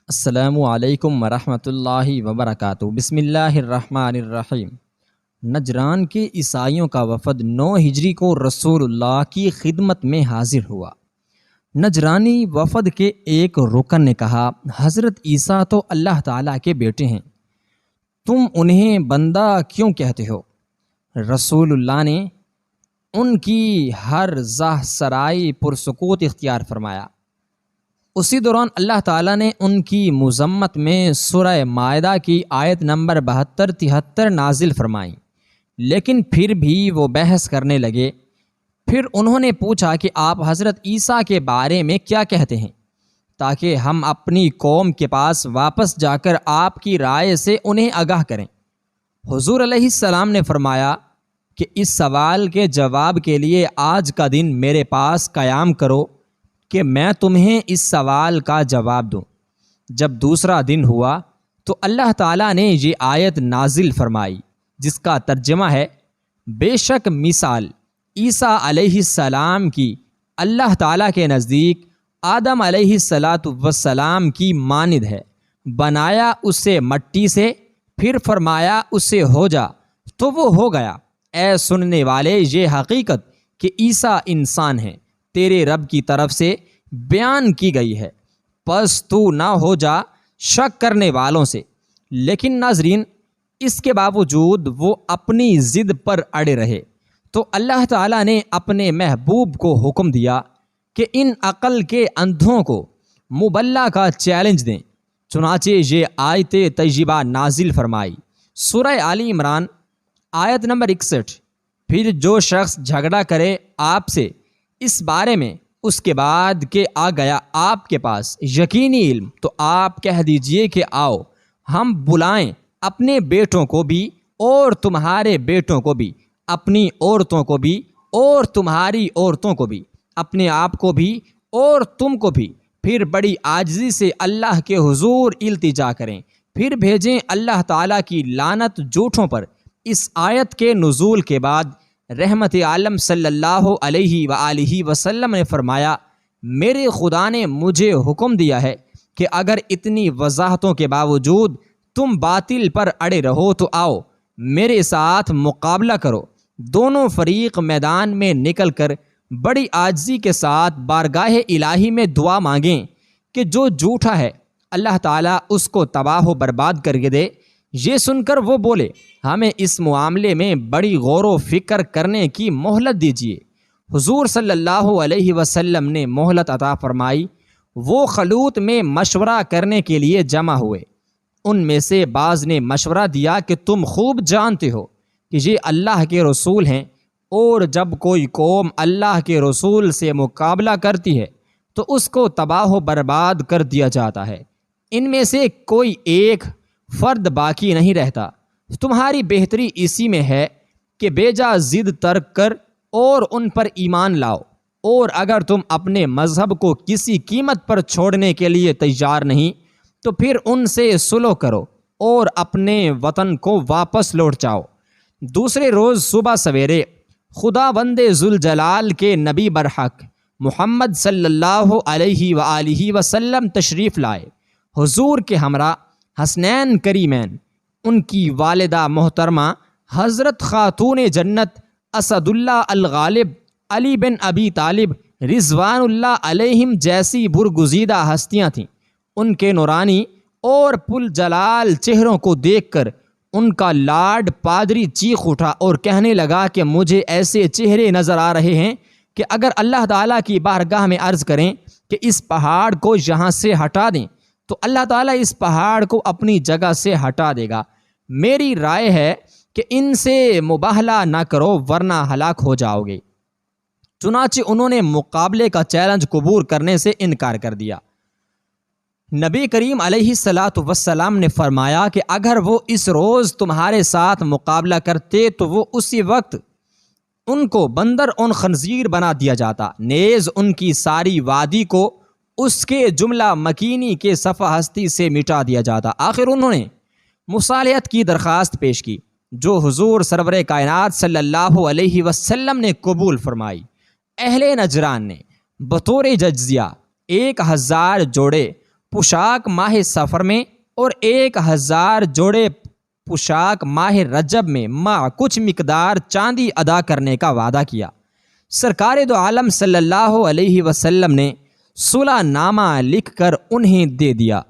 السلام علیکم ورحمۃ اللہ وبرکاتہ۔ بسم اللہ الرحمن الرحیم۔ نجران کے عیسائیوں کا وفد 9 ہجری کو رسول اللہ کی خدمت میں حاضر ہوا۔ نجرانی وفد کے ایک رکن نے کہا، حضرت عیسیٰ تو اللہ تعالیٰ کے بیٹے ہیں، تم انہیں بندہ کیوں کہتے ہو؟ رسول اللہ نے ان کی ہر زاہ سرائی پرسکوت اختیار فرمایا۔ اسی دوران اللہ تعالیٰ نے ان کی مذمت میں سورہ مائدہ کی آیت نمبر 72-73 نازل فرمائیں، لیکن پھر بھی وہ بحث کرنے لگے۔ پھر انہوں نے پوچھا کہ آپ حضرت عیسیٰ کے بارے میں کیا کہتے ہیں، تاکہ ہم اپنی قوم کے پاس واپس جا کر آپ کی رائے سے انہیں آگاہ کریں۔ حضور علیہ السلام نے فرمایا کہ اس سوال کے جواب کے لیے آج کا دن میرے پاس قیام کرو کہ میں تمہیں اس سوال کا جواب دوں۔ جب دوسرا دن ہوا تو اللہ تعالیٰ نے یہ آیت نازل فرمائی، جس کا ترجمہ ہے، بے شک مثال عیسیٰ علیہ السلام کی اللہ تعالیٰ کے نزدیک آدم علیہ السلام کی مانند ہے۔ بنایا اسے مٹی سے، پھر فرمایا اسے ہو جا تو وہ ہو گیا۔ اے سننے والے، یہ حقیقت کہ عیسیٰ انسان ہیں تیرے رب کی طرف سے بیان کی گئی ہے، پس تو نہ ہو جا شک کرنے والوں سے۔ لیکن ناظرین، اس کے باوجود وہ اپنی ضد پر اڑے رہے، تو اللہ تعالیٰ نے اپنے محبوب کو حکم دیا کہ ان عقل کے اندھوں کو مبلغ کا چیلنج دیں۔ چنانچہ یہ آیت طیبہ نازل فرمائی، سورہ آل عمران آیت نمبر 61۔ پھر جو شخص جھگڑا کرے آپ سے اس بارے میں اس کے بعد کہ آ گیا آپ کے پاس یقینی علم، تو آپ کہہ دیجئے کہ آؤ ہم بلائیں اپنے بیٹوں کو بھی اور تمہارے بیٹوں کو بھی، اپنی عورتوں کو بھی اور تمہاری عورتوں کو بھی، اپنے آپ کو بھی اور تم کو بھی، پھر بڑی عاجزی سے اللہ کے حضور التجا کریں، پھر بھیجیں اللہ تعالیٰ کی لعنت جھوٹوں پر۔ اس آیت کے نزول کے بعد رحمت عالم صلی اللہ علیہ وآلہ وسلم نے فرمایا، میرے خدا نے مجھے حکم دیا ہے کہ اگر اتنی وضاحتوں کے باوجود تم باطل پر اڑے رہو تو آؤ میرے ساتھ مقابلہ کرو۔ دونوں فریق میدان میں نکل کر بڑی عاجزی کے ساتھ بارگاہ الہی میں دعا مانگیں کہ جو جھوٹا ہے اللہ تعالیٰ اس کو تباہ و برباد کر کے دے۔ یہ سن کر وہ بولے، ہمیں اس معاملے میں بڑی غور و فکر کرنے کی مہلت دیجیے۔ حضور صلی اللہ علیہ وسلم نے مہلت عطا فرمائی۔ وہ خلوت میں مشورہ کرنے کے لیے جمع ہوئے۔ ان میں سے بعض نے مشورہ دیا کہ تم خوب جانتے ہو کہ یہ اللہ کے رسول ہیں، اور جب کوئی قوم اللہ کے رسول سے مقابلہ کرتی ہے تو اس کو تباہ و برباد کر دیا جاتا ہے۔ ان میں سے کوئی ایک فرد باقی نہیں رہتا۔ تمہاری بہتری اسی میں ہے کہ بیجا ضد ترک کر اور ان پر ایمان لاؤ، اور اگر تم اپنے مذہب کو کسی قیمت پر چھوڑنے کے لیے تیار نہیں تو پھر ان سے صلح کرو اور اپنے وطن کو واپس لوٹ جاؤ۔ دوسرے روز صبح سویرے خداوند ذوالجلال کے نبی برحق محمد صلی اللہ علیہ وآلہ وسلم تشریف لائے۔ حضور کے ہمراہ حسنین کریمین، ان کی والدہ محترمہ حضرت خاتون جنت اسد اللہ الغالب علی بن ابی طالب رضوان اللہ علیہم جیسی برگزیدہ ہستیاں تھیں۔ ان کے نورانی اور پل جلال چہروں کو دیکھ کر ان کا لاڈ پادری چیخ اٹھا اور کہنے لگا کہ مجھے ایسے چہرے نظر آ رہے ہیں کہ اگر اللہ تعالیٰ کی بارگاہ میں عرض کریں کہ اس پہاڑ کو یہاں سے ہٹا دیں تو اللہ تعالیٰ اس پہاڑ کو اپنی جگہ سے ہٹا دے گا۔ میری رائے ہے کہ ان سے مباہلہ نہ کرو ورنہ ہلاک ہو جاؤ گے۔ چنانچہ انہوں نے مقابلے کا چیلنج قبول کرنے سے انکار کر دیا۔ نبی کریم علیہ السلام نے فرمایا کہ اگر وہ اس روز تمہارے ساتھ مقابلہ کرتے تو وہ اسی وقت ان کو بندر اور خنزیر بنا دیا جاتا، نیز ان کی ساری وادی کو اس کے جملہ مکینی کے صفحہ ہستی سے مٹا دیا جاتا۔ آخر انہوں نے مصالحت کی درخواست پیش کی، جو حضور سرور کائنات صلی اللہ علیہ وسلم نے قبول فرمائی۔ اہل نجران نے بطور جزیہ 1000 جوڑے پوشاک ماہ سفر میں اور 1000 جوڑے پوشاک ماہ رجب میں کچھ مقدار چاندی ادا کرنے کا وعدہ کیا۔ سرکار دو عالم صلی اللہ علیہ وسلم نے صلح نامہ لکھ کر انہیں دے دیا۔